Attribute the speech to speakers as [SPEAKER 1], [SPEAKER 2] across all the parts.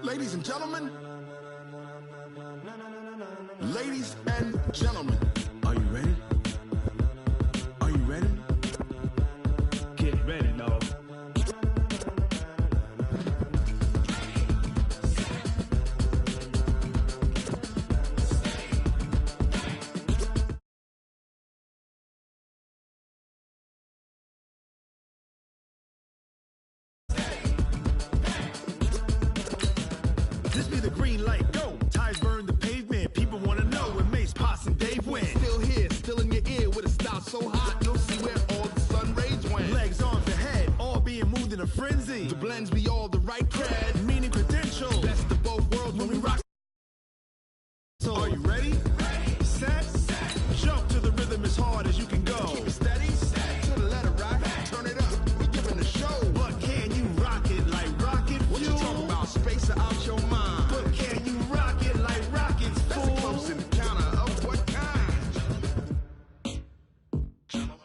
[SPEAKER 1] Ladies and gentlemen, ladies and gentlemen, are you ready? Are you ready? Get ready, dog. This be the green light, go. Tires burn the pavement. People want to know when Mace, Potts, and Dave went. Still here, still in your ear with a style so hot. You'll see where all the sun rays went. Legs on the head, all being moved in a frenzy. The blends be all the right cred, meaning credentials. Best of both worlds when we rock. So are you ready? Ready. Set. Jump to the rhythm as hard as you can go. Keep it steady. To the letter right. Turn it up. We giving the show. But can you rock it like rocket fuel? What you talking about? Space or out your mind. But can you rock it like rockets, fool? That's a close encounter of what kind? Gentlemen.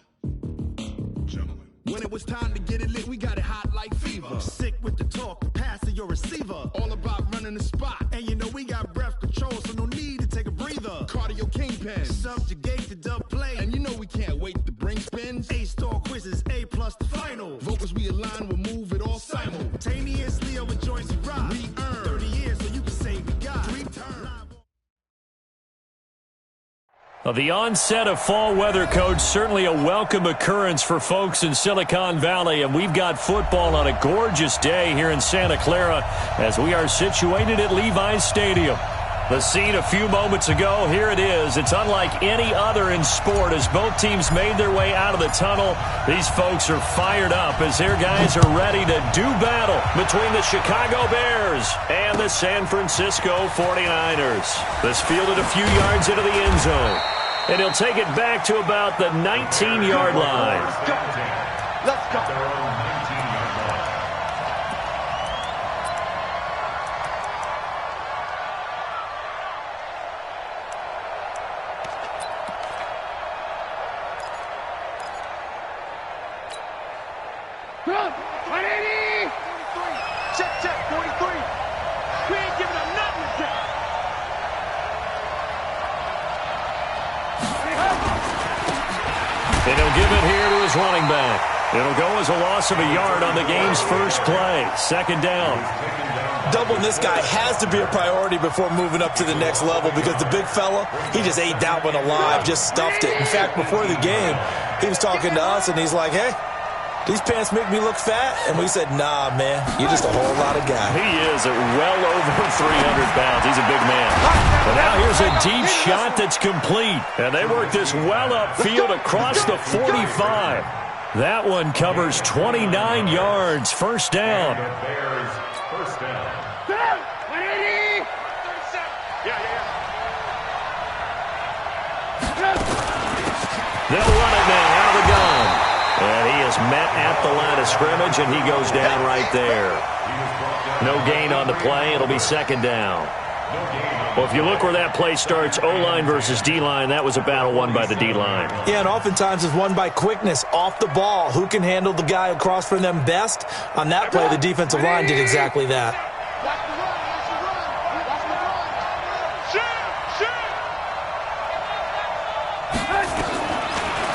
[SPEAKER 1] When it was time to get it lit, we got it hot like fever. Sick with the talk, pass to your receiver. All about running the spot. And you know we got breath control, so no need to take a breather. Cardio kingpin, subjugate the dub play. And you know we can't wait to bring spins. A-star quizzes, A+ the final. Vocals we align, we'll move it all simultaneously over joints we rock. We earn 30 years so you can say we got 3 turns.
[SPEAKER 2] The onset of fall weather, Coach, certainly a welcome occurrence for folks in Silicon Valley, and we've got football on a gorgeous day here in Santa Clara as we are situated at Levi's Stadium. The scene a few moments ago, here it is. It's unlike any other in sport as both teams made their way out of the tunnel. These folks are fired up as their guys are ready to do battle between the Chicago Bears and the San Francisco 49ers. This fielded a few yards into the end zone, and he'll take it back to about the 19-yard line.
[SPEAKER 3] Let's go. Run! 180! Check, 43. We ain't giving up nothing today.
[SPEAKER 2] And he'll give it here to his running back. It'll go as a loss of a yard on the game's first play. Second down.
[SPEAKER 4] Doubling this guy has to be a priority before moving up to the next level because the big fella, he just ate that one alive, just stuffed it. In fact, before the game, he was talking to us, and he's like, hey, these pants make me look fat. And we said, nah, man, you're just a whole lot of guy.
[SPEAKER 2] He is at well over 300 pounds. He's a big man. But now here's a deep shot that's complete. And they work this well upfield across the 45. That one covers 29 yards. First down.
[SPEAKER 3] First down. 180!
[SPEAKER 2] They'll run it now out of the gun. And he is met at the line of scrimmage, and he goes down right there. No gain on the play. It'll be second down. Well, if you look where that play starts, O-line versus D-line, that was a battle won by the D-line.
[SPEAKER 4] Yeah, and oftentimes it's won by quickness, off the ball. Who can handle the guy across from them best? On that play, the defensive line did exactly that.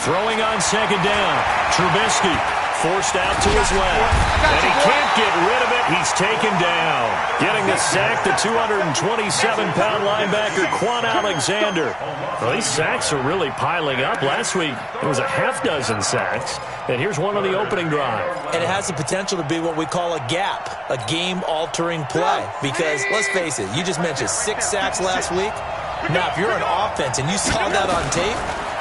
[SPEAKER 2] Throwing on second down. Trubisky forced out to his left. And he can't get rid of it. He's taken down. Getting the sack, the 227-pound linebacker, Quan Alexander. Well, these sacks are really piling up. Last week, it was a half-dozen sacks. And here's one on the opening drive.
[SPEAKER 4] And it has the potential to be what we call a gap, a game-altering play. Because, let's face it, you just mentioned 6 sacks last week. Now, if you're on offense and you saw that on tape,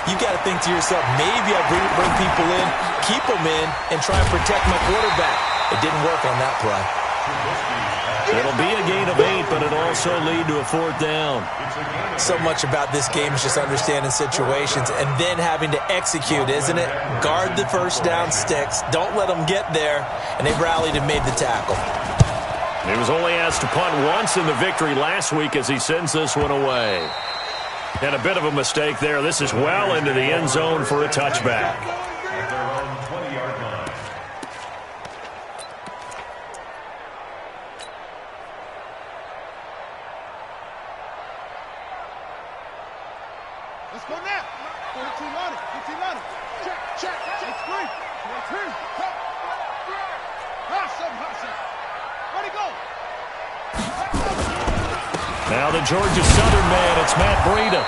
[SPEAKER 4] you got to think to yourself, maybe I bring people in, keep them in, and try and protect my quarterback. It didn't work on that play.
[SPEAKER 2] It'll be a gain of 8, but it'll also lead to a 4th down.
[SPEAKER 4] So much about this game is just understanding situations and then having to execute, isn't it? Guard the first down sticks. Don't let them get there. And they rallied and made the tackle.
[SPEAKER 2] He was only asked to punt once in the victory last week as he sends this one away. And a bit of a mistake there. This is well into the end zone for a touchback. Now the Georgia Southern man, it's Matt Breida.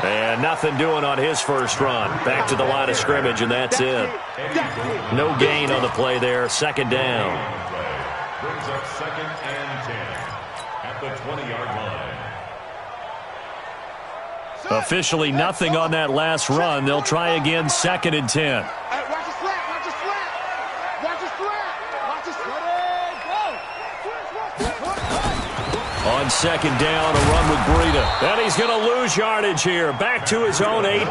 [SPEAKER 2] And nothing doing on his first run. Back to the line of scrimmage, and that's it. No gain on the play there. Second down.
[SPEAKER 3] Brings up 2nd and 10 at the 20-yard line.
[SPEAKER 2] Officially nothing on that last run. They'll try again 2nd and 10.
[SPEAKER 3] Watch the slap, watch the slap. Watch the slap. Watch the slap.
[SPEAKER 2] On 2nd down, a run with Breida. And he's going to lose yardage here. Back to his own 18.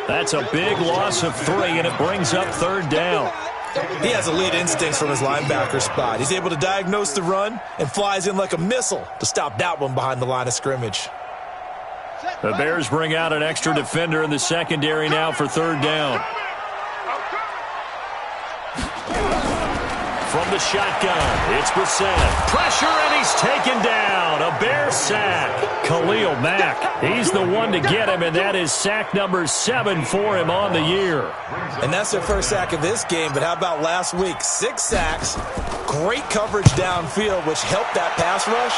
[SPEAKER 2] That's a big loss of 3, and it brings up 3rd down.
[SPEAKER 4] He has elite instincts from his linebacker spot. He's able to diagnose the run and flies in like a missile to stop that one behind the line of scrimmage.
[SPEAKER 2] The Bears bring out an extra defender in the secondary now for 3rd down. From the shotgun, it's Brissett. Pressure, and he's taken down. A Bear sack. Khalil Mack, he's the one to get him, and that is sack number 7 for him on the year.
[SPEAKER 4] And that's their first sack of this game, but how about last week? 6 sacks, great coverage downfield, which helped that pass rush.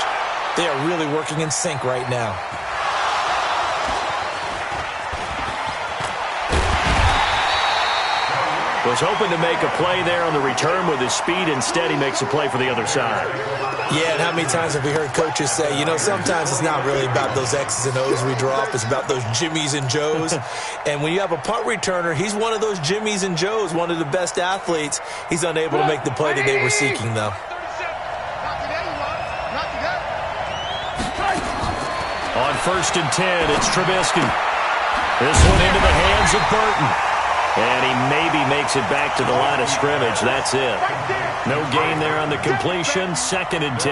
[SPEAKER 4] They are really working in sync right now.
[SPEAKER 2] Was hoping to make a play there on the return with his speed. Instead, he makes a play for the other side.
[SPEAKER 4] Yeah, and how many times have we heard coaches say, you know, sometimes it's not really about those X's and O's we draw up. It's about those Jimmies and Joes. And when you have a punt returner, he's one of those Jimmies and Joes, one of the best athletes. He's unable to make the play that they were seeking, though.
[SPEAKER 2] On 1st and 10, it's Trubisky. This one into the hands of Burton. And he maybe makes it back to the line of scrimmage. That's it. No gain there on the completion. 2nd and 10.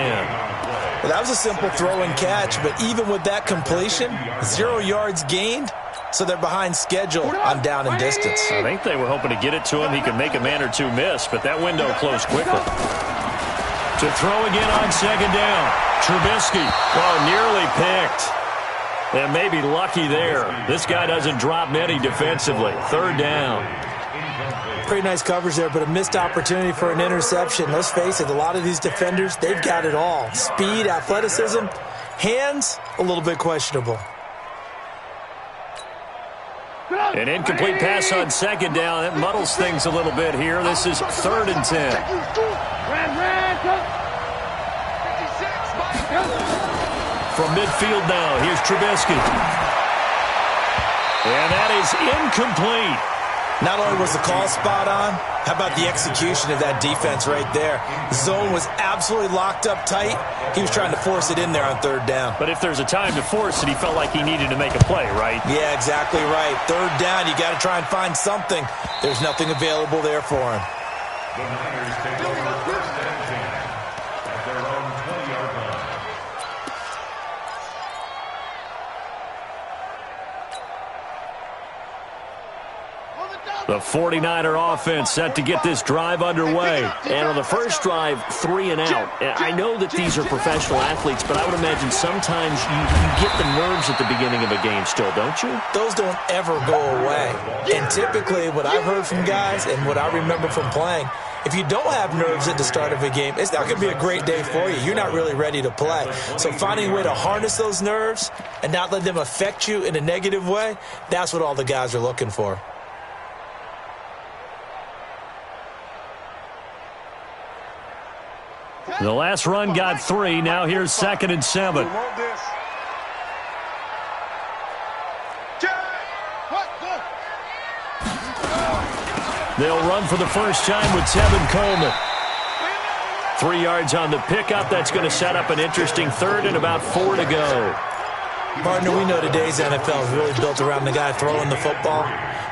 [SPEAKER 4] Well, that was a simple throw and catch, but even with that completion, 0 yards gained, so they're behind schedule on down and distance.
[SPEAKER 2] I think they were hoping to get it to him. He could make a man or two miss, but that window closed quickly. To throw again on 2nd down. Trubisky, nearly picked. And maybe lucky there. This guy doesn't drop many defensively. 3rd down.
[SPEAKER 4] Pretty nice coverage there, but a missed opportunity for an interception. Let's face it, a lot of these defenders, they've got it all. Speed, athleticism, hands, a little bit questionable.
[SPEAKER 2] An incomplete pass on 2nd down. That muddles things a little bit here. This is 3rd and 10. From midfield now, here's Trubisky. And that is incomplete.
[SPEAKER 4] Not only was the call spot on, how about the execution of that defense right there? The zone was absolutely locked up tight. He was trying to force it in there on 3rd down.
[SPEAKER 2] But if there's a time to force it, he felt like he needed to make a play, right?
[SPEAKER 4] Yeah, exactly right. 3rd down, you got to try and find something. There's nothing available there for him.
[SPEAKER 3] The Niners take over 1st and 10 at their own 20-yard line.
[SPEAKER 2] The 49er offense set to get this drive underway. And on the first drive, 3 and out. I know that these are professional athletes, but I would imagine sometimes you get the nerves at the beginning of a game still, don't you?
[SPEAKER 4] Those don't ever go away. And typically what I've heard from guys and what I remember from playing, if you don't have nerves at the start of a game, it's not going to be a great day for you. You're not really ready to play. So finding a way to harness those nerves and not let them affect you in a negative way, that's what all the guys are looking for.
[SPEAKER 2] The last run got 3. Now here's 2nd and 7. They'll run for the first time with Tevin Coleman. 3 yards on the pickup. That's going to set up an interesting 3rd and about 4 to go.
[SPEAKER 4] Partner, we know today's NFL is really built around the guy throwing the football.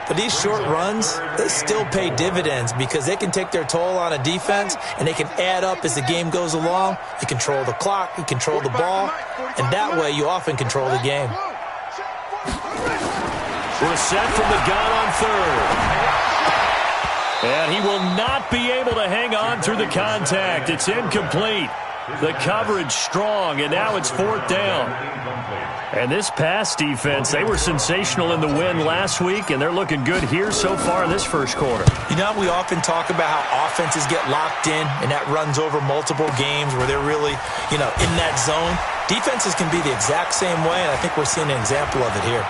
[SPEAKER 4] But these short runs, they still pay dividends because they can take their toll on a defense and they can add up as the game goes along. You control the clock, you control the ball, and that way you often control the game.
[SPEAKER 2] We're set from the gun on 3rd. And he will not be able to hang on through the contact. It's incomplete. The coverage strong, and now it's 4th down. And this pass defense, they were sensational in the win last week, and they're looking good here so far in this first quarter.
[SPEAKER 4] You know, we often talk about how offenses get locked in, and that runs over multiple games where they're really, in that zone. Defenses can be the exact same way, and I think we're seeing an example of it here.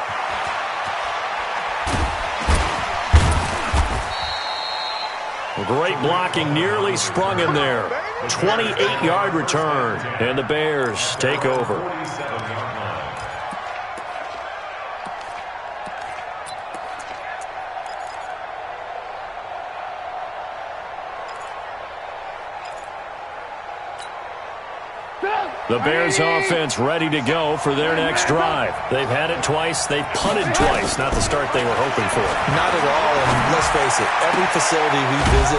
[SPEAKER 2] Great blocking, nearly sprung him there. 28-yard return, and the Bears take over. The Bears offense ready to go for their next drive. They've had it twice. They've punted twice. Not the start they were hoping for.
[SPEAKER 4] Not at all, and let's face it, every facility we visit,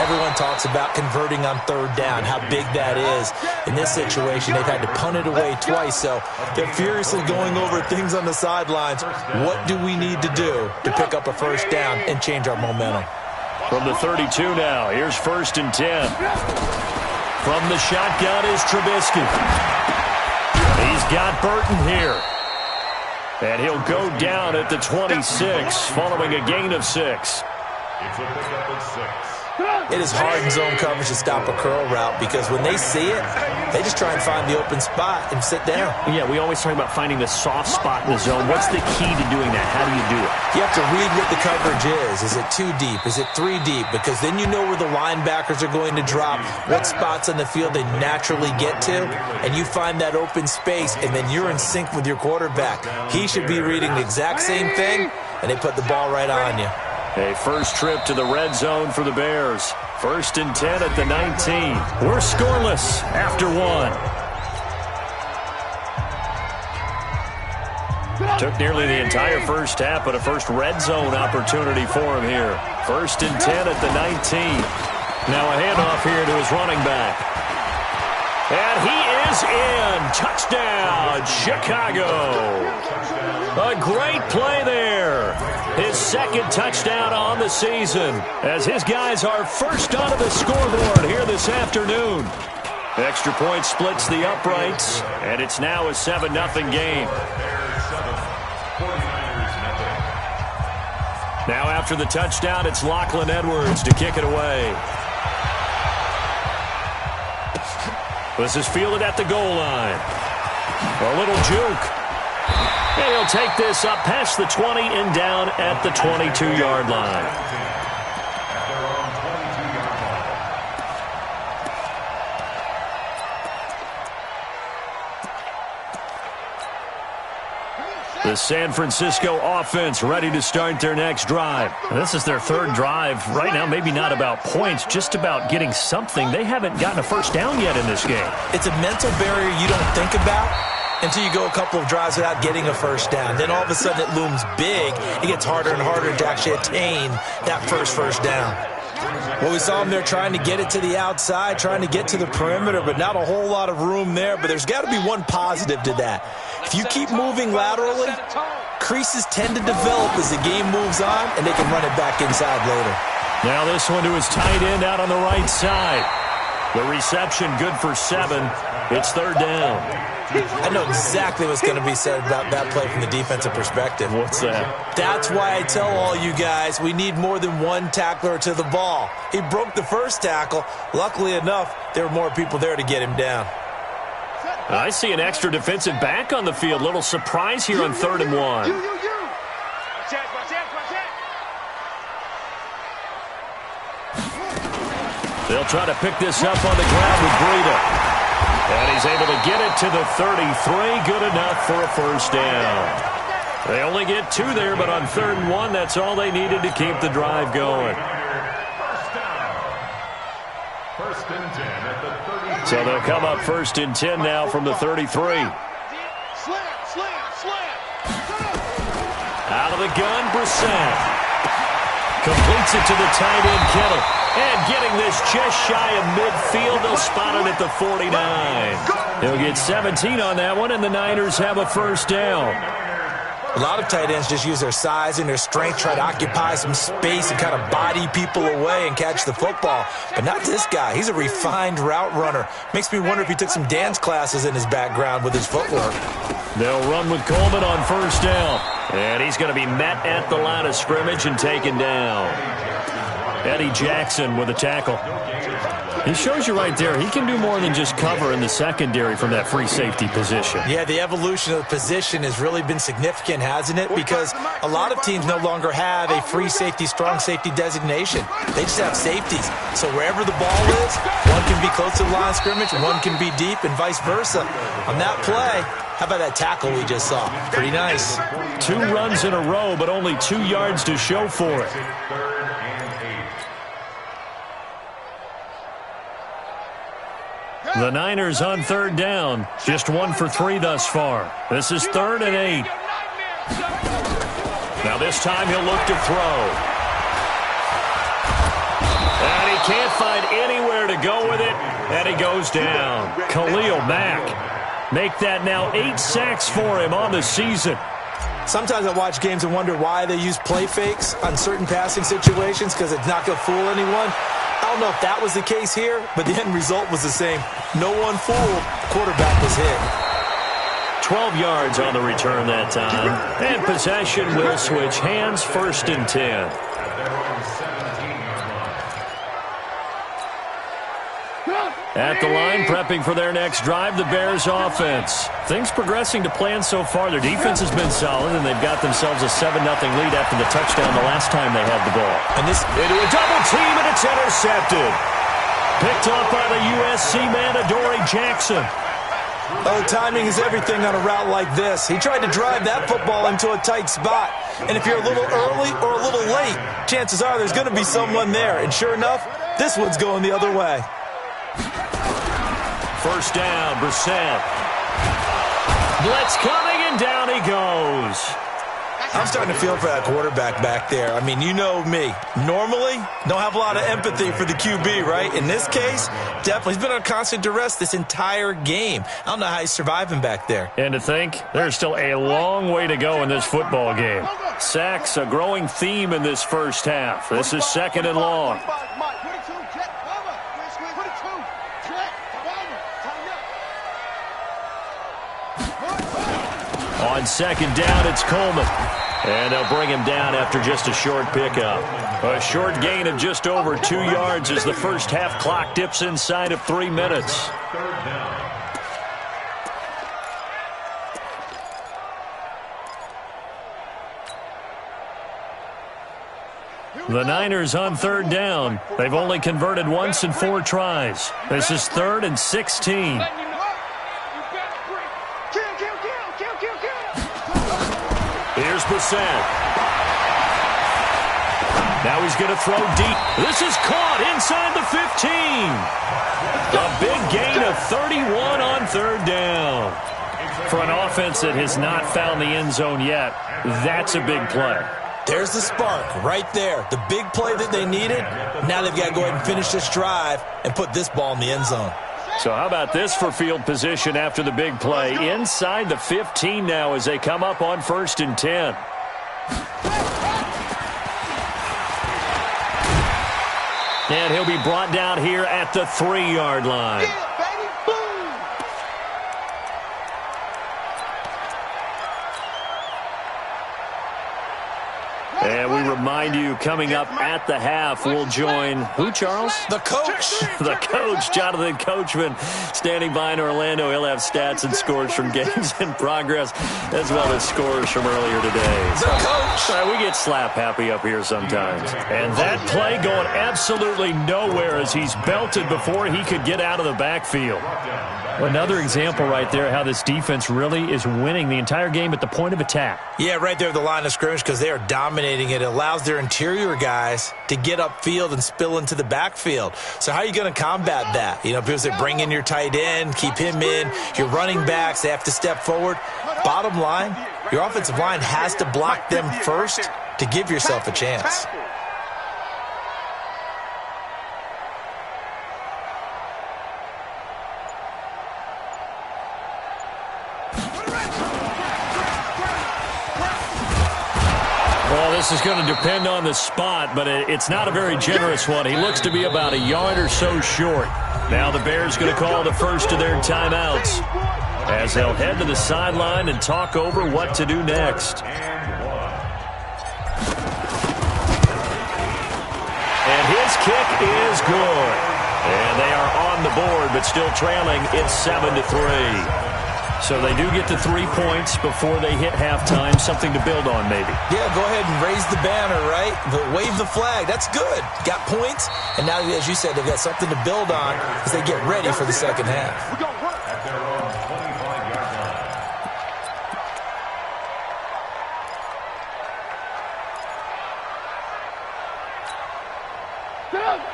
[SPEAKER 4] everyone talks about converting on 3rd down, how big that is. In this situation, they've had to punt it away twice, so they're furiously going over things on the sidelines. What do we need to do to pick up a 1st down and change our momentum?
[SPEAKER 2] From the 32 now, here's 1st and 10. From the shotgun is Trubisky. He's got Burton here. And he'll go down at the 26, following a gain of 6.
[SPEAKER 3] It's a pickup at 6.
[SPEAKER 4] It is hard in zone coverage to stop a curl route because when they see it, they just try and find the open spot and sit down.
[SPEAKER 2] Yeah, we always talk about finding the soft spot in the zone. What's the key to doing that? How do you do it?
[SPEAKER 4] You have to read what the coverage is. Is it 2 deep? Is it 3 deep? Because then you know where the linebackers are going to drop, what spots on the field they naturally get to, and you find that open space, and then you're in sync with your quarterback. He should be reading the exact same thing, and they put the ball right on you.
[SPEAKER 2] A first trip to the red zone for the Bears. 1st and 10 at the 19. We're scoreless after 1. Took nearly the entire first half, but a first red zone opportunity for him here. 1st and 10 at the 19. Now a handoff here to his running back. And he is in. Touchdown, Chicago. A great play there. His 2nd touchdown on the season as his guys are first onto the scoreboard here this afternoon. Extra point splits the uprights, and it's now a 7-0 game. Now after the touchdown, it's Lachlan Edwards to kick it away. This is fielded at the goal line. A little juke. And he'll take this up past the 20 and down at the 22-yard line. The San Francisco offense ready to start their next drive. This is their 3rd drive. Right now, maybe not about points, just about getting something. They haven't gotten a 1st down yet in this game.
[SPEAKER 4] It's a mental barrier you don't think about until you go a couple of drives without getting a 1st down. Then all of a sudden it looms big. It gets harder and harder to actually attain that first down. Well, we saw him there trying to get it to the outside, trying to get to the perimeter, but not a whole lot of room there. But there's got to be one positive to that. If you keep moving laterally, creases tend to develop as the game moves on, and they can run it back inside later.
[SPEAKER 2] Now this one to his tight end out on the right side. The reception good for 7. It's 3rd down.
[SPEAKER 4] I know exactly what's going to be said about that play from the defensive perspective.
[SPEAKER 2] What's that?
[SPEAKER 4] That's why I tell all you guys we need more than one tackler to the ball. He broke the first tackle. Luckily enough, there were more people there to get him down.
[SPEAKER 2] I see an extra defensive back on the field. Little surprise here on 3rd and 1. They'll try to pick this up on the ground with Breida. And he's able to get it to the 33. Good enough for a 1st down. They only get 2 there, but on 3rd and 1, that's all they needed to keep the drive going.
[SPEAKER 3] 1st and 10 at the 33.
[SPEAKER 2] So they'll come up 1st and 10 now from the 33. Out of the gun, Brissett. Completes it to the tight end, Kittle. And getting this just shy of midfield, they'll spot it at the 49. He'll get 17 on that one, and the Niners have a 1st down.
[SPEAKER 4] A lot of tight ends just use their size and their strength, try to occupy some space and kind of body people away and catch the football. But not this guy. He's a refined route runner. Makes me wonder if he took some dance classes in his background with his footwork.
[SPEAKER 2] They'll run with Coleman on first down. And he's going to be met at the line of scrimmage and taken down. Eddie Jackson with a tackle. He shows you right there, he can do more than just cover in the secondary from that free safety position.
[SPEAKER 4] Yeah, the evolution of the position has really been significant, hasn't it? Because a lot of teams no longer have a free safety, strong safety designation. They just have safeties. So wherever the ball is, one can be close to the line of scrimmage, one can be deep, and vice versa. On that play, how about that tackle we just saw? Pretty nice.
[SPEAKER 2] 2 runs in a row, but only 2 yards to show for it. The Niners on third down. Just 1 for 3 thus far. This is 3rd and 8. Now this time he'll look to throw. And he can't find anywhere to go with it. And he goes down. Khalil Mack. Make that now 8 sacks for him on the season.
[SPEAKER 4] Sometimes I watch games and wonder why they use play fakes on certain passing situations, because it's not going to fool anyone. I don't know if that was the case here, but the end result was the same. No one fooled. Quarterback was hit.
[SPEAKER 2] 12 yards on the return that time. And possession will switch hands, 1st and 10. At the line, prepping for their next drive, the Bears offense. Things progressing to plan so far. Their defense has been solid, and they've got themselves a 7-0 lead after the touchdown the last time they had the ball.
[SPEAKER 4] And this
[SPEAKER 2] into a double team, and it's intercepted. Picked up by the USC man, Adoree Jackson.
[SPEAKER 4] Oh, timing is everything on a route like this. He tried to drive that football into a tight spot. And if you're a little early or a little late, chances are there's going to be someone there. And sure enough, this one's going the other way.
[SPEAKER 2] First down, Brissett. Blitz coming, and down he goes.
[SPEAKER 4] I'm starting to feel for that quarterback back there. I mean, you know me. Normally, don't have a lot of empathy for the QB, right? In this case, definitely. He's been on constant duress this entire game. I don't know how he's surviving back there.
[SPEAKER 2] And to think, there's still a long way to go in this football game. Sacks, a growing theme in this first half. This is 2nd and long. On 2nd down, it's Coleman. And they'll bring him down after just a short pickup. A short gain of just over 2 yards as the first half clock dips inside of 3 minutes. The Niners on 3rd down. They've only converted once in 4 tries. This is 3rd and 16. Here's Brissett. Now he's going to throw deep. This is caught inside the 15. A big gain of 31 on 3rd down. For an offense that has not found the end zone yet, that's a big play.
[SPEAKER 4] There's the spark right there. The big play that they needed. Now they've got to go ahead and finish this drive and put this ball in the end zone.
[SPEAKER 2] So how about this for field position after the big play? Inside the 15 now as they come up on 1st and 10. And he'll be brought down here at the 3-yard line. And we remind you, coming up at the half, we'll join who, Charles?
[SPEAKER 4] The coach.
[SPEAKER 2] The coach, Jonathan Coachman, standing by in Orlando. He'll have stats and scores from games in progress, as well as scores from earlier today.
[SPEAKER 4] The coach.
[SPEAKER 2] All right, we get slap happy up here sometimes. And that play going absolutely nowhere as he's belted before he could get out of the backfield. Another example right there how this defense really is winning the entire game at the point of attack.
[SPEAKER 4] Yeah, right there at the line of scrimmage because they are dominating it. It allows their interior guys to get upfield and spill into the backfield. So how are you going to combat that? You know, because they bring in your tight end, keep him in. Your running backs, they have to step forward. Bottom line, your offensive line has to block them first to give yourself a chance.
[SPEAKER 2] This is going to depend on the spot, but it's not a very generous one. He looks to be about a yard or so short. Now the Bears going to call the first of their timeouts as they'll head to the sideline and talk over what to do next. And his kick is good. And they are on the board, but still trailing. It's 7-3. So they do get to 3 points before they hit halftime. Something to build on, maybe.
[SPEAKER 4] Yeah, go ahead and raise the banner, right? Wave the flag. That's good. Got points. And now, as you said, they've got something to build on as they get ready for the second half.
[SPEAKER 3] At their own 25-yard line.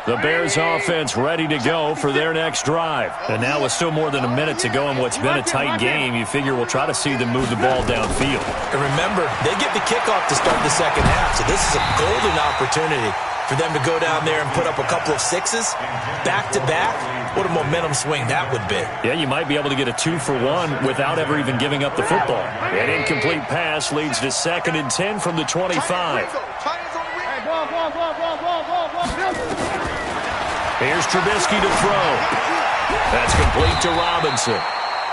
[SPEAKER 2] The Bears offense ready to go for their next drive. And now with still more than a minute to go in what's been a tight game, you figure we'll try to see them move the ball downfield.
[SPEAKER 4] And remember, they get the kickoff to start the second half, so this is a golden opportunity for them to go down there and put up a couple of sixes back-to-back. What a momentum swing that would be.
[SPEAKER 2] Yeah, you might be able to get a 2-for-1 without ever even giving up the football. An incomplete pass leads to 2nd and 10 from the 25. Here's Trubisky to throw. That's complete to Robinson.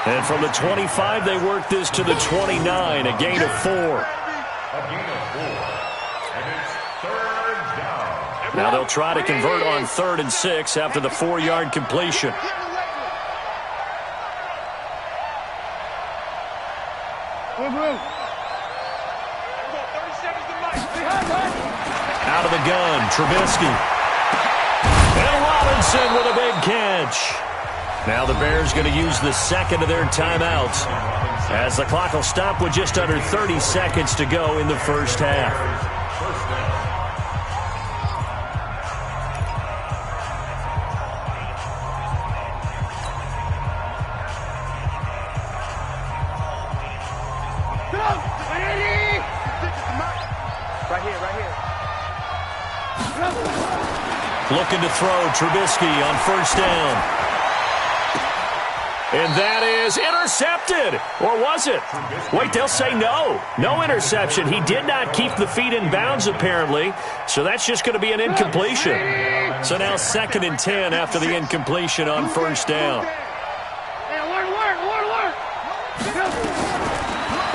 [SPEAKER 2] And from the 25, they work this to the 29, a gain of 4.
[SPEAKER 3] And it's 3rd down.
[SPEAKER 2] Now they'll try to convert on 3rd and 6 after the 4-yard completion. Out of the gun, Trubisky. And Robinson with a big catch. Now the Bears going to use the second of their timeouts as the clock will stop with just under 30 seconds to go in the first half. Looking to throw, Trubisky on 1st down. And that is intercepted. Or was it? Wait, they'll say no. No interception. He did not keep the feet in bounds, apparently. So that's just going to be an incompletion. So now 2nd and 10 after the incompletion on 1st down.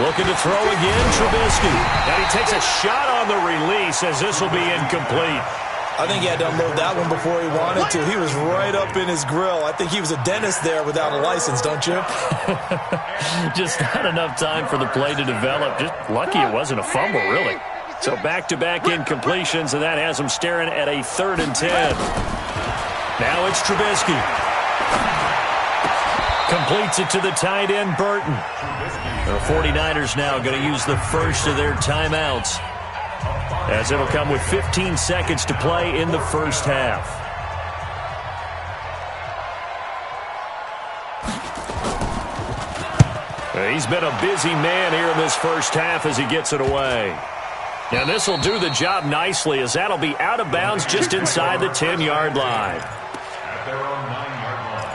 [SPEAKER 2] Looking to throw again, Trubisky. And he takes a shot on the release as this will be incomplete.
[SPEAKER 4] I think he had to unload that one before he wanted to. He was right up in his grill. I think he was a dentist there without a license, don't you?
[SPEAKER 2] Just not enough time for the play to develop. Just lucky it wasn't a fumble, really. So back-to-back incompletions, and that has him staring at a 3rd and 10. Now it's Trubisky. Completes it to the tight end, Burton. The 49ers now going to use the first of their timeouts, as it'll come with 15 seconds to play in the first half. He's been a busy man here in this first half as he gets it away. And this will do the job nicely, as that'll be out of bounds just inside the 10-yard line.
[SPEAKER 3] At their own 9-yard line.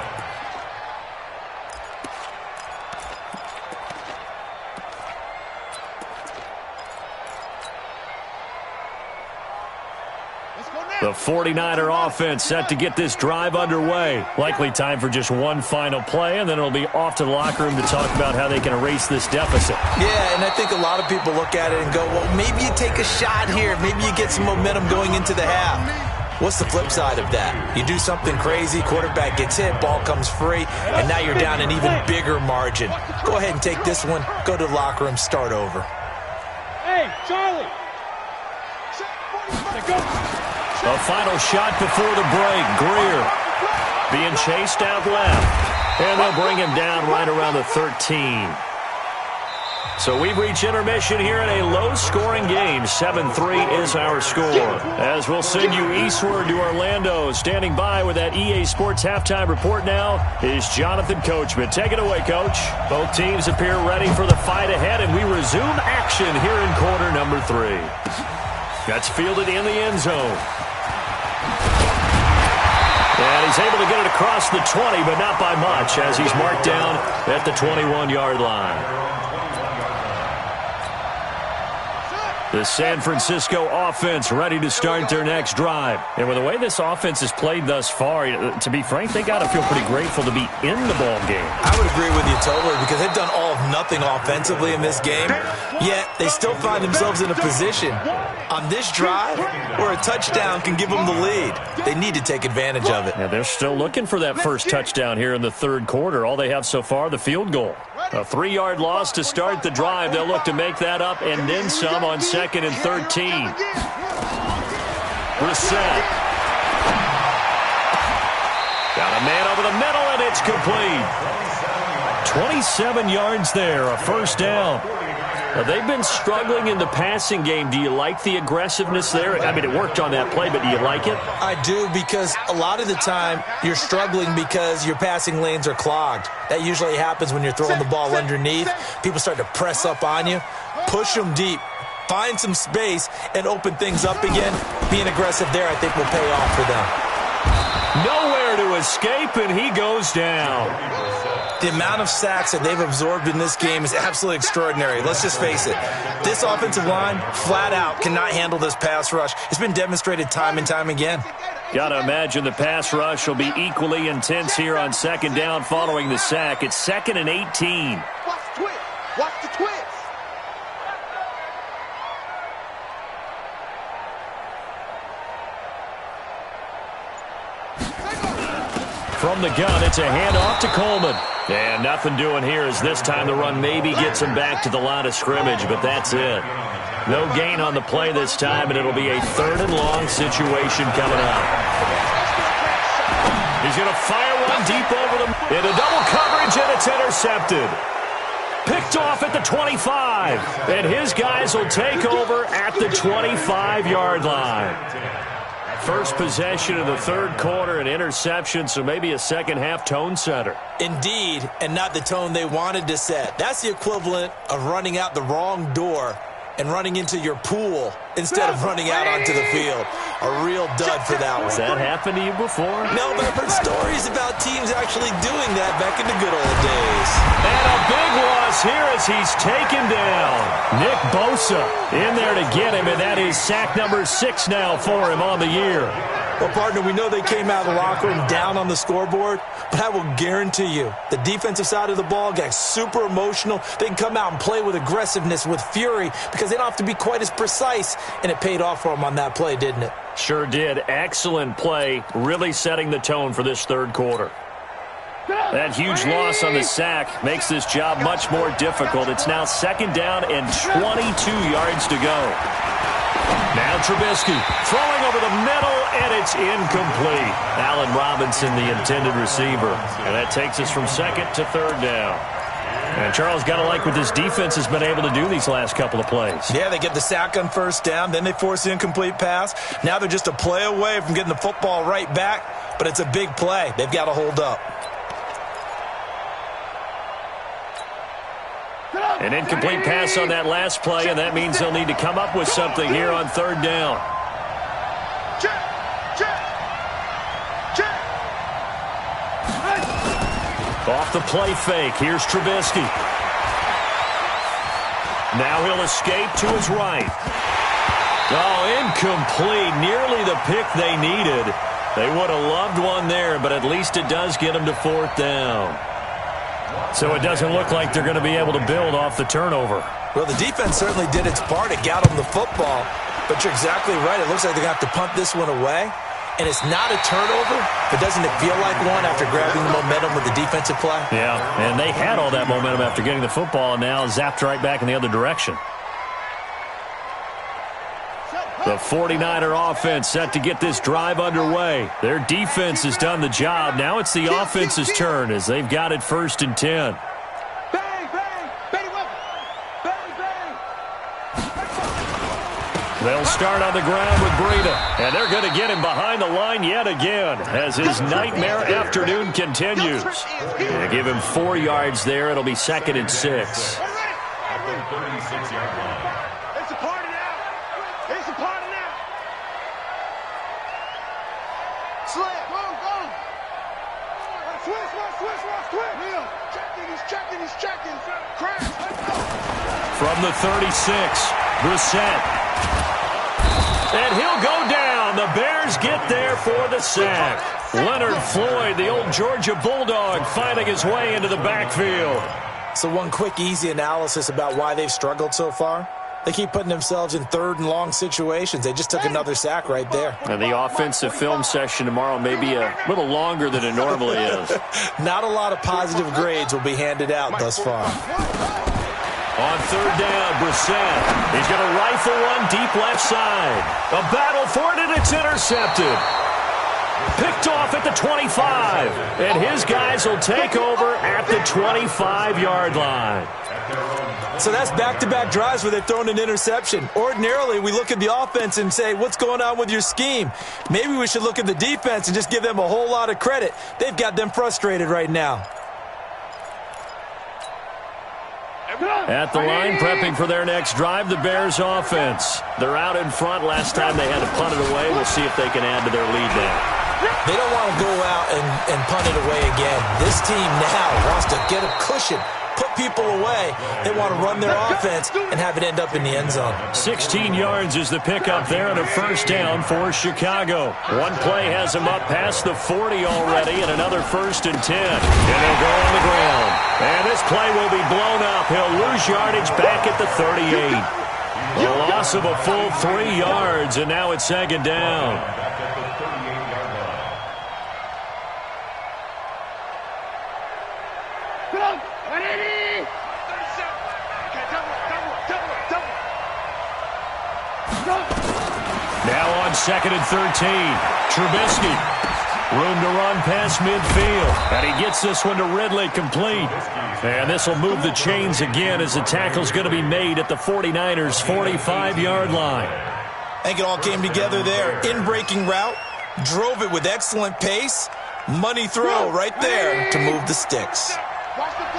[SPEAKER 2] The 49er offense set to get this drive underway. Likely time for just one final play, and then it'll be off to the locker room to talk about how they can erase this deficit.
[SPEAKER 4] Yeah, and I think a lot of people look at it and go, well, maybe you take a shot here. Maybe you get some momentum going into the half. What's the flip side of that? You do something crazy, quarterback gets hit, ball comes free, and now you're down an even bigger margin. Go ahead and take this one, go to the locker room, start over.
[SPEAKER 5] Hey, Charlie! Go!
[SPEAKER 2] A final shot before the break. Greer being chased out left. And they'll bring him down right around the 13. So we've reached intermission here in a low-scoring game. 7-3 is our score. As we'll send you eastward to Orlando. Standing by with that EA Sports halftime report now is Jonathan Coachman. Take it away, Coach. Both teams appear ready for the fight ahead, and we resume action here in quarter number 3. That's fielded in the end zone. And he's able to get it across the 20, but not by much, as he's marked down at the 21-yard line. The San Francisco offense ready to start their next drive. And with the way this offense has played thus far, to be frank, they got to feel pretty grateful to be in the ball game.
[SPEAKER 4] I would agree with you totally because they've done all of nothing offensively in this game, yet they still find themselves in a position on this drive where a touchdown can give them the lead. They need to take advantage of it.
[SPEAKER 2] Yeah, they're still looking for that first touchdown here in the third quarter. All they have so far, the field goal. A 3-yard loss to start the drive. They'll look to make that up and then some on 2nd and 13. Brissett. Got a man over the middle, and it's complete. 27 yards there, a first down. They've been struggling in the passing game. Do you like the aggressiveness there? I mean, it worked on that play, but do you like it?
[SPEAKER 4] I do, because a lot of the time you're struggling because your passing lanes are clogged. That usually happens when you're throwing the ball underneath. People start to press up on you. Push them deep. Find some space and open things up again. Being aggressive there, I think, will pay off for them.
[SPEAKER 2] Nowhere to escape, and he goes down.
[SPEAKER 4] The amount of sacks that they've absorbed in this game is absolutely extraordinary. Let's just face it. This offensive line, flat out, cannot handle this pass rush. It's been demonstrated time and time again.
[SPEAKER 2] Got to imagine the pass rush will be equally intense here on 2nd down following the sack. It's 2nd and 18.
[SPEAKER 1] Watch the twist. Watch the twist.
[SPEAKER 2] From the gun, it's a handoff to Coleman. And nothing doing here as this time the run maybe gets him back to the line of scrimmage, but that's it. No gain on the play this time, and it'll be a 3rd and long situation coming up. He's going to fire one deep over them. Into double coverage, and it's intercepted. Picked off at the 25. And his guys will take over at the 25-yard line. First possession of the third quarter, an interception, so maybe a second-half tone setter.
[SPEAKER 4] Indeed, and not the tone they wanted to set. That's the equivalent of running out the wrong door and running into your pool instead of running out onto the field. A real dud for that one.
[SPEAKER 2] Has that happened to you before?
[SPEAKER 4] No, but I've heard stories about teams actually doing that back in the good old days.
[SPEAKER 2] And a big loss here as he's taken down. Nick Bosa in there to get him, and that is sack number 6 now for him on the year.
[SPEAKER 4] Well, partner, we know they came out of the locker room down on the scoreboard, but I will guarantee you the defensive side of the ball got super emotional. They can come out and play with aggressiveness, with fury, because they don't have to be quite as precise, and it paid off for them on that play, didn't it?
[SPEAKER 2] Sure did. Excellent play, really setting the tone for this third quarter. That huge loss on the sack makes this job much more difficult. It's now 2nd down and 22 yards to go. Now Trubisky throwing over the middle, and it's incomplete. Allen Robinson, the intended receiver. And that takes us from 2nd to 3rd down. And Charles, got to like what this defense has been able to do these last couple of plays.
[SPEAKER 4] Yeah, they get the sack on 1st down, then they force the incomplete pass. Now they're just a play away from getting the football right back, but it's a big play. They've got to hold up.
[SPEAKER 2] An incomplete pass on that last play, and that means they'll need to come up with something here on 3rd down. Off the play fake, here's Trubisky. Now he'll escape to his right. Oh, incomplete, nearly the pick they needed. They would have loved one there, but at least it does get them to 4th down. So it doesn't look like they're going to be able to build off the turnover.
[SPEAKER 4] Well, the defense certainly did its part to get them the football, but you're exactly right. It looks like they're going to have to punt this one away. And it's not a turnover, but doesn't it feel like one after grabbing the momentum with the defensive play?
[SPEAKER 2] Yeah, and they had all that momentum after getting the football, and now zapped right back in the other direction. The 49er offense set to get this drive underway. Their defense has done the job. Now it's the offense's turn as they've got it 1st and 10. They'll start on the ground with Breida, and they're going to get him behind the line yet again as his nightmare afternoon continues. They give him 4 yards there. It'll be 2nd and 6.
[SPEAKER 3] At the 36-yard line.
[SPEAKER 1] It's a party now. It's a party now. Slip. Go. Switch. He's checking. Crash.
[SPEAKER 2] From the 36. Brissett. And he'll go down. The Bears get there for the sack. Leonard Floyd, the old Georgia Bulldog, finding his way into the backfield.
[SPEAKER 4] So one quick, easy analysis about why they've struggled so far. They keep putting themselves in third and long situations. They just took another sack right there.
[SPEAKER 2] And the offensive film session tomorrow may be a little longer than it normally is.
[SPEAKER 4] Not a lot of positive grades will be handed out thus far.
[SPEAKER 2] On third down, Brissett. He's going to rifle one deep left side. A battle for it, and it's intercepted. Picked off at the 25. And his guys will take over at the 25-yard line.
[SPEAKER 4] So that's back-to-back drives where they've thrown an interception. Ordinarily, we look at the offense and say, what's going on with your scheme? Maybe we should look at the defense and just give them a whole lot of credit. They've got them frustrated right now.
[SPEAKER 2] At the line, prepping for their next drive, the Bears offense. They're out in front. Last time they had to punt it away. We'll see if they can add to their lead now.
[SPEAKER 4] They don't want to go out and punt it away again. This team now wants to get a cushion, put people away. They want to run their offense and have it end up in the end zone.
[SPEAKER 2] 16 yards is the pickup there and a first down for Chicago. One play has them up past the 40 already and another 1st and 10. And they'll go on the ground. And this play will be blown up. He'll lose yardage back at the 38. A loss of a full 3 yards, and now it's 2nd down. Now on 2nd and 13. Trubisky. Room to run past midfield. And he gets this one to Ridley complete. And this will move the chains again as the tackle's going to be made at the 49ers' 45-yard line.
[SPEAKER 4] I think it all came together there. In-breaking route. Drove it with excellent pace. Money throw right there to move the sticks.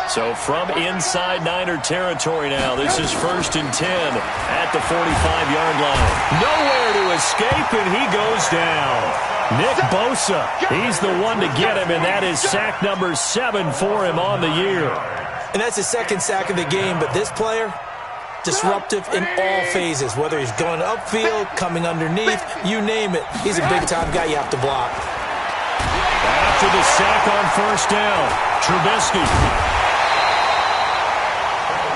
[SPEAKER 2] So from inside Niner territory now, this is 1st and 10 at the 45-yard line. Nowhere to escape, and he goes down. Nick Bosa, he's the one to get him, and that is sack number 7 for him on the year.
[SPEAKER 4] And that's his 2nd sack of the game, but this player, disruptive in all phases, whether he's going upfield, coming underneath, you name it. He's a big-time guy you have to block.
[SPEAKER 2] After the sack on 1st down, Trubisky.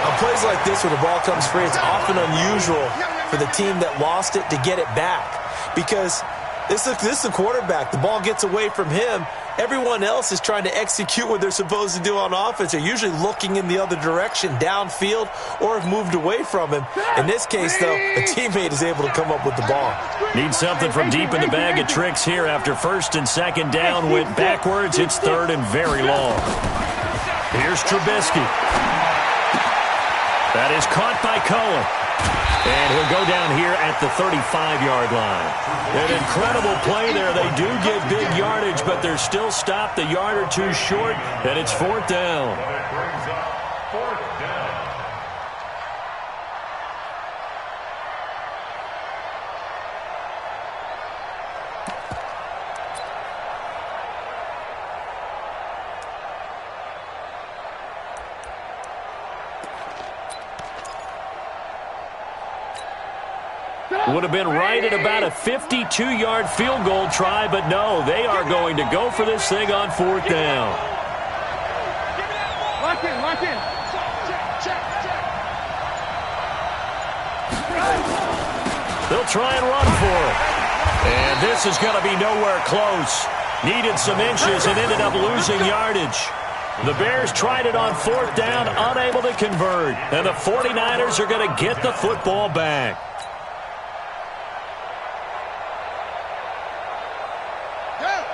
[SPEAKER 4] On plays like this where the ball comes free, it's often unusual for the team that lost it to get it back because this is the quarterback. The ball gets away from him. Everyone else is trying to execute what they're supposed to do on offense. They're usually looking in the other direction, downfield, or have moved away from him. In this case, though, a teammate is able to come up with the ball.
[SPEAKER 2] Need something from deep in the bag of tricks here after 1st and 2nd down. Went backwards. It's 3rd and very long. Here's Trubisky. That is caught by Cohen. And he'll go down here at the 35-yard line. An incredible play there. They do get big yardage, but they're still stopped a yard or two short, and it's 4th down. Would have been right at about a 52-yard field goal try, but no, they are going to go for this thing on 4th down.
[SPEAKER 5] Lock in, lock in.
[SPEAKER 2] They'll try and run for it. And this is going to be nowhere close. Needed some inches and ended up losing yardage. The Bears tried it on 4th down, unable to convert. And the 49ers are going to get the football back.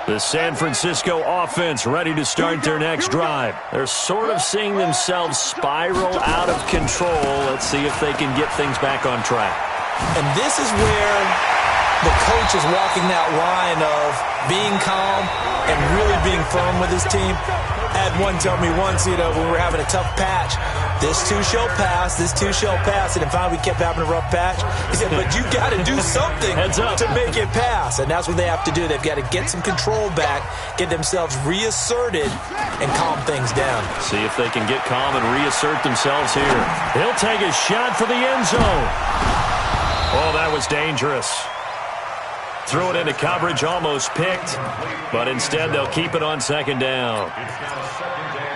[SPEAKER 2] The San Francisco offense ready to start their next drive. They're sort of seeing themselves spiral out of control. Let's see if they can get things back on track.
[SPEAKER 4] And this is where the coach is walking that line of being calm and really being firm with his team. I had one tell me once, when we were having a tough patch, this too shall pass, this too shall pass. And then finally we kept having a rough patch. He said, but you got to do something to make it pass. And that's what they have to do. They've got to get some control back, get themselves reasserted, and calm things down.
[SPEAKER 2] See if they can get calm and reassert themselves here. He'll take a shot for the end zone. Oh, that was dangerous. Threw it into coverage, almost picked, but instead they'll keep it on second down.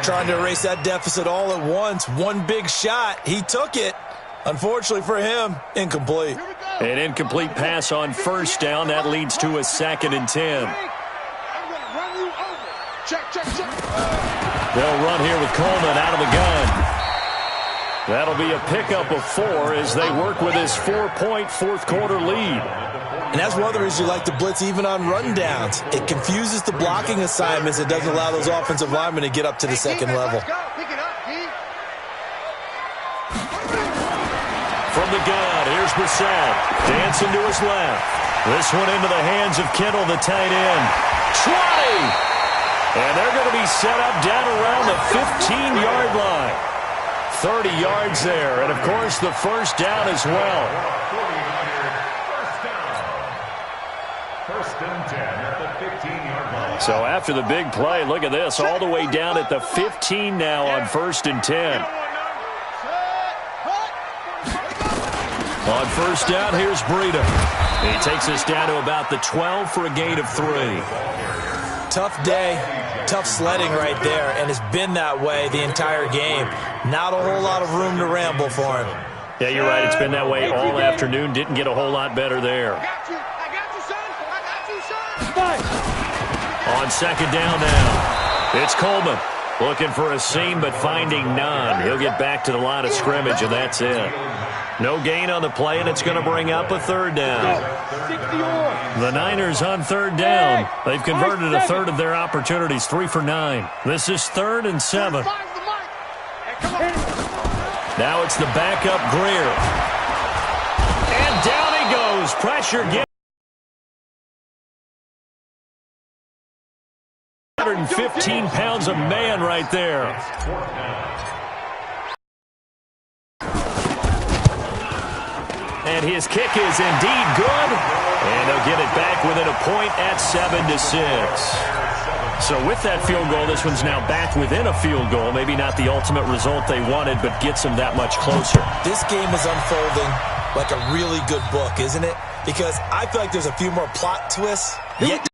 [SPEAKER 4] Trying to erase that deficit all at once. One big shot. He took it. Unfortunately for him, incomplete.
[SPEAKER 2] An incomplete pass on first down. That leads to a 2nd and 10. They'll run here with Coleman out of the gun. That'll be a pickup of 4 as they work with his 4-point fourth-quarter lead.
[SPEAKER 4] And that's one of the reasons you like to blitz even on rundowns. It confuses the blocking assignments. It doesn't allow those offensive linemen to get up to the second level.
[SPEAKER 2] From the gun, here's Brissett. Dancing to his left. This one into the hands of Kittle, the tight end. 20! And they're going to be set up down around the 15-yard line. 30 yards there, and of course the first down as well.
[SPEAKER 3] First and 10 at the 15-yard line.
[SPEAKER 2] So after the big play, look at this, all the way down at the 15 now on 1st and 10. On first down, here's Breida. He takes us down to about the 12 for a gain of 3.
[SPEAKER 4] Tough day, tough sledding right there, and it's been that way the entire game. Not a whole lot of room to ramble for him.
[SPEAKER 2] Yeah, you're right. It's been that way all afternoon. Didn't get a whole lot better there. On second down now, it's Coleman. Looking for a seam, but finding none. He'll get back to the line of scrimmage, and that's it. No gain on the play, and it's going to bring up a 3rd down. The Niners on 3rd down. They've converted a 1/3 of their opportunities, 3 for 9. This is 3rd and 7. Now it's the backup Greer. And down he goes. Pressure gets 115 pounds of man right there. And his kick is indeed good. And they'll get it back within a point at 7-6. So with that field goal, this one's now back within a field goal. Maybe not the ultimate result they wanted, but gets them that much closer.
[SPEAKER 4] This game is unfolding like a really good book, isn't it? Because I feel like there's a few more plot twists yet.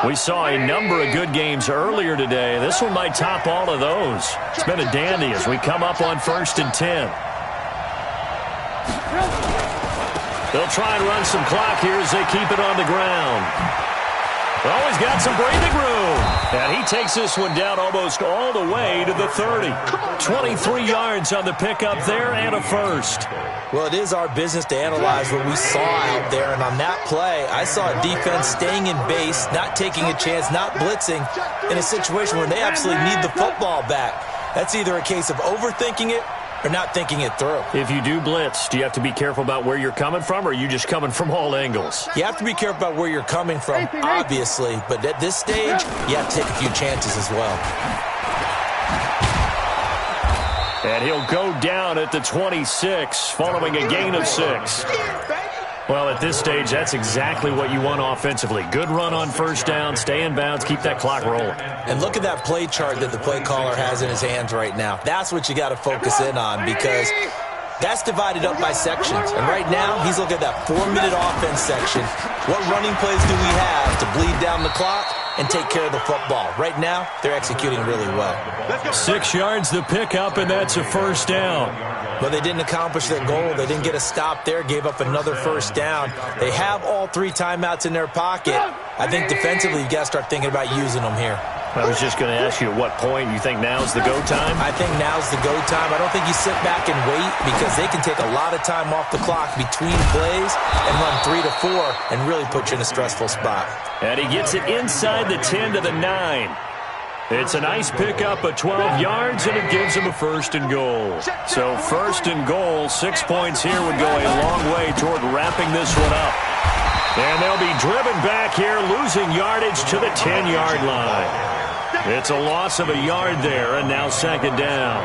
[SPEAKER 2] We saw a number of good games earlier today. This one might top all of those. It's been a dandy as we come up on 1st and 10. They'll try and run some clock here as they keep it on the ground. Well, he's got some breathing room. And he takes this one down almost all the way to the 30. 23 yards on the pickup there and a first.
[SPEAKER 4] Well, it is our business to analyze what we saw out there. And on that play, I saw a defense staying in base, not taking a chance, not blitzing, in a situation where they absolutely need the football back. That's either a case of overthinking it or not thinking it through.
[SPEAKER 2] If you do blitz, do you have to be careful about where you're coming from, or are you just coming from all angles?
[SPEAKER 4] You have to be careful about where you're coming from, obviously. But at this stage, you have to take a few chances as well.
[SPEAKER 2] And he'll go down at the 26 following a gain of 6. Well, at this stage, that's exactly what you want offensively. Good run on first down, stay in bounds, keep that clock rolling.
[SPEAKER 4] And look at that play chart that the play caller has in his hands right now. That's what you got to focus in on, because that's divided up by sections. And right now, he's looking at that 4-minute offense section. What running plays do we have to bleed down the clock and take care of the football? Right now, they're executing really well.
[SPEAKER 2] 6 yards the pickup, and that's a first down.
[SPEAKER 4] But they didn't accomplish their goal. They didn't get a stop there, gave up another first down. They have all 3 timeouts in their pocket. I think defensively, you got to start thinking about using them here.
[SPEAKER 2] I was just going to ask you at what point you think now's the go time?
[SPEAKER 4] I think now's the go time. I don't think you sit back and wait, because they can take a lot of time off the clock between plays and run 3 to 4 and really put you in a stressful spot.
[SPEAKER 2] And he gets it inside the 10 to the 9. It's a nice pickup of 12 yards, and it gives him a first and goal. So first and goal, 6 points here would go a long way toward wrapping this one up. And they'll be driven back here, losing yardage to the 10-yard line. It's a loss of a yard there, and now second down.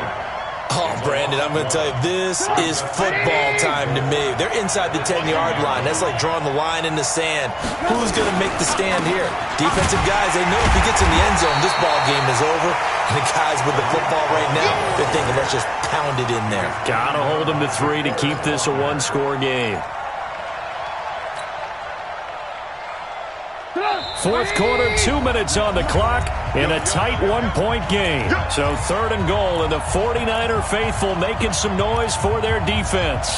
[SPEAKER 4] Oh, Brandon, I'm going to tell you, this is football time to me. They're inside the 10-yard line. That's like drawing the line in the sand. Who's going to make the stand here? Defensive guys, they know if he gets in the end zone, this ball game is over. And the guys with the football right now, they're thinking, let's just pound it in there.
[SPEAKER 2] Got to hold them to 3 to keep this a one-score game. Fourth quarter, 2 minutes on the clock in a tight one-point game. So 3rd and goal, and the 49er faithful making some noise for their defense.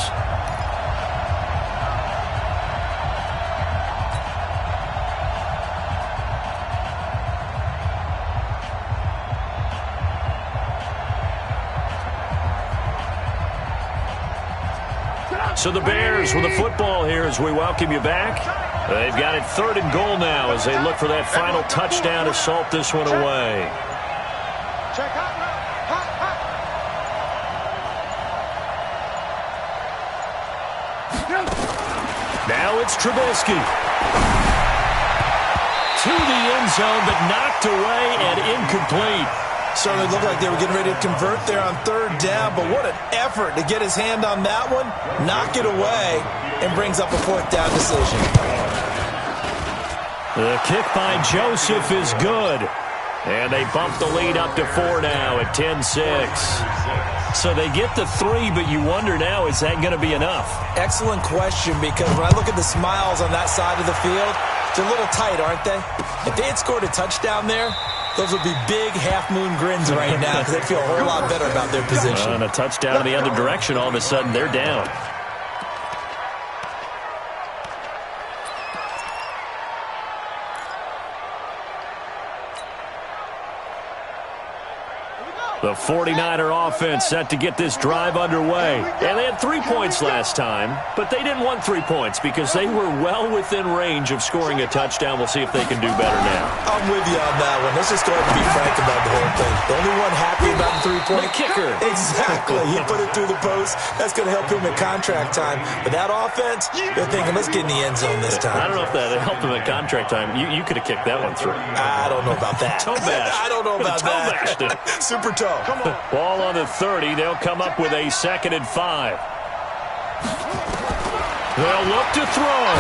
[SPEAKER 2] So the Bears with the football here as we welcome you back. They've got it 3rd and goal now as they look for that final touchdown to salt this one away. Now it's Trubisky. To the end zone, but knocked away and incomplete.
[SPEAKER 4] Certainly looked like they were getting ready to convert there on 3rd down, but what an effort to get his hand on that one, knock it away, and brings up a 4th down decision.
[SPEAKER 2] The kick by Joseph is good. And they bump the lead up to 4 now at 10-6. So they get the 3, but you wonder now, is that going to be enough?
[SPEAKER 4] Excellent question, because when I look at the smiles on that side of the field, they're a little tight, aren't they? If they had scored a touchdown there, those would be big half-moon grins right now because they feel a whole lot better about their position.
[SPEAKER 2] And a touchdown in the other direction, all of a sudden they're down. The 49er offense set to get this drive underway. And they had 3 points last time, but they didn't want 3 points because they were well within range of scoring a touchdown. We'll see if they can do better now.
[SPEAKER 4] I'm with you on that one. Let's just go ahead and be frank about the whole thing. The only one happy about the 3-point
[SPEAKER 2] kicker.
[SPEAKER 4] Exactly. He put it through the post. That's going to help him in contract time. But that offense, they're thinking, let's get in the end zone this time.
[SPEAKER 2] I don't know if that helped him at contract time. You could have kicked that one through.
[SPEAKER 4] I don't know about that.
[SPEAKER 2] Toe bash.
[SPEAKER 4] I don't know about that. Super toe. Come on.
[SPEAKER 2] Ball on the 30. They'll come up with a 2nd and 5. They'll look to throw.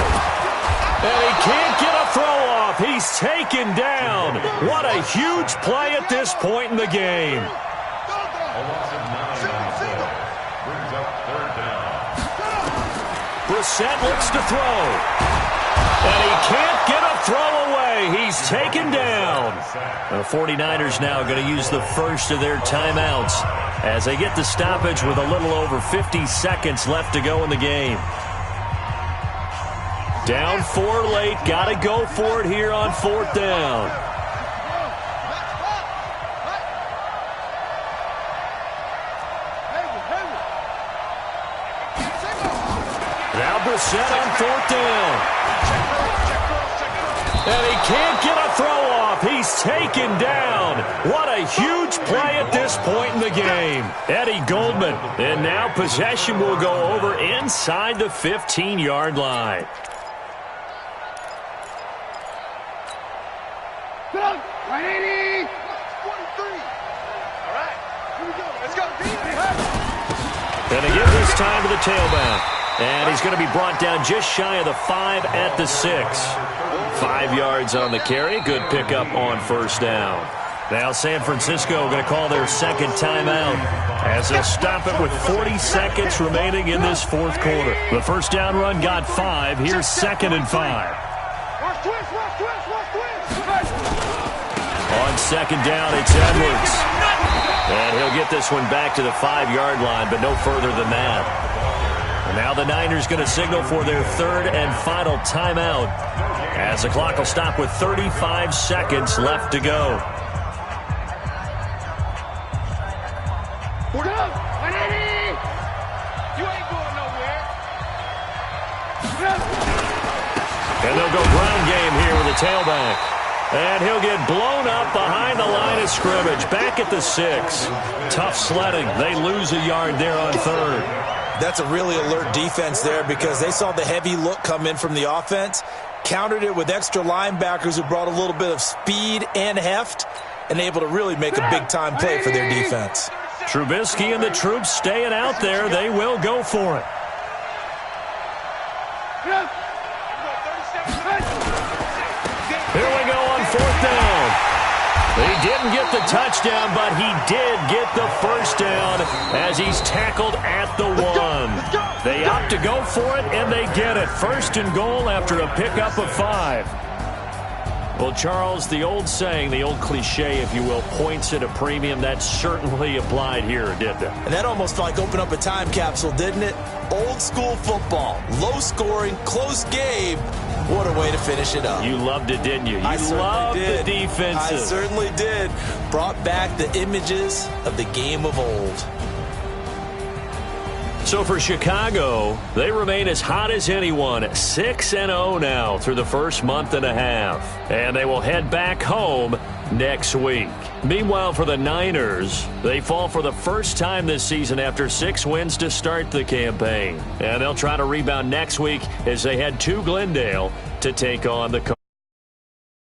[SPEAKER 2] And he can't get a throw off. He's taken down. What a huge play at this point in the game. Brissett looks to throw. And he can't get a throw away. He's taken down. The 49ers now going to use the first of their timeouts as they get the stoppage with a little over 50 seconds left to go in the game. Down 4 late. Got to go for it here on 4th down. Now Brissett on 4th down. And he can't get a throw off. He's taken down. What a huge play at this point in the game. Eddie Goldman. And now possession will go over inside the 15-yard line. And they give this time to the tailback. And he's going to be brought down just shy of the 5 at the 6. 5 yards on the carry. Good pickup on 1st down. Now San Francisco going to call their 2nd timeout as they'll stop it with 40 seconds remaining in this 4th quarter. The 1st down run got 5. Here's 2nd and 5. On 2nd down, it's Edwards. And he'll get this one back to the 5-yard line, but no further than that. And now the Niners going to signal for their 3rd and final timeout as the clock will stop with 35 seconds left to go.
[SPEAKER 5] We're up! 180! You ain't going nowhere.
[SPEAKER 2] And they'll go ground game here with a tailback. And he'll get blown up behind the line of scrimmage. Back at the 6. Tough sledding. They lose a yard there on 3rd.
[SPEAKER 4] That's a really alert defense there because they saw the heavy look come in from the offense, countered it with extra linebackers who brought a little bit of speed and heft, and able to really make a big-time play for their defense.
[SPEAKER 2] Trubisky and the troops staying out there. They will go for it. Here we go on 4th down. He didn't get the touchdown, but he did get the first down as he's tackled at the 1. They opt to go for it, and they get it. 1st and goal after a pickup of 5. Well, Charles, the old saying, the old cliche, if you will, points at a premium, that certainly applied here, didn't it?
[SPEAKER 4] And that almost like opened up a time capsule, didn't it? Old school football, low scoring, close game. What a way to finish it up.
[SPEAKER 2] You loved it, didn't you? You
[SPEAKER 4] loved
[SPEAKER 2] the defenses.
[SPEAKER 4] I certainly did. Brought back the images of the game of old.
[SPEAKER 2] So for Chicago, they remain as hot as anyone, 6-0 now through the first month and a half. And they will head back home next week. Meanwhile, for the Niners, they fall for the first time this season after 6 wins to start the campaign. And they'll try to rebound next week as they head to Glendale to take on the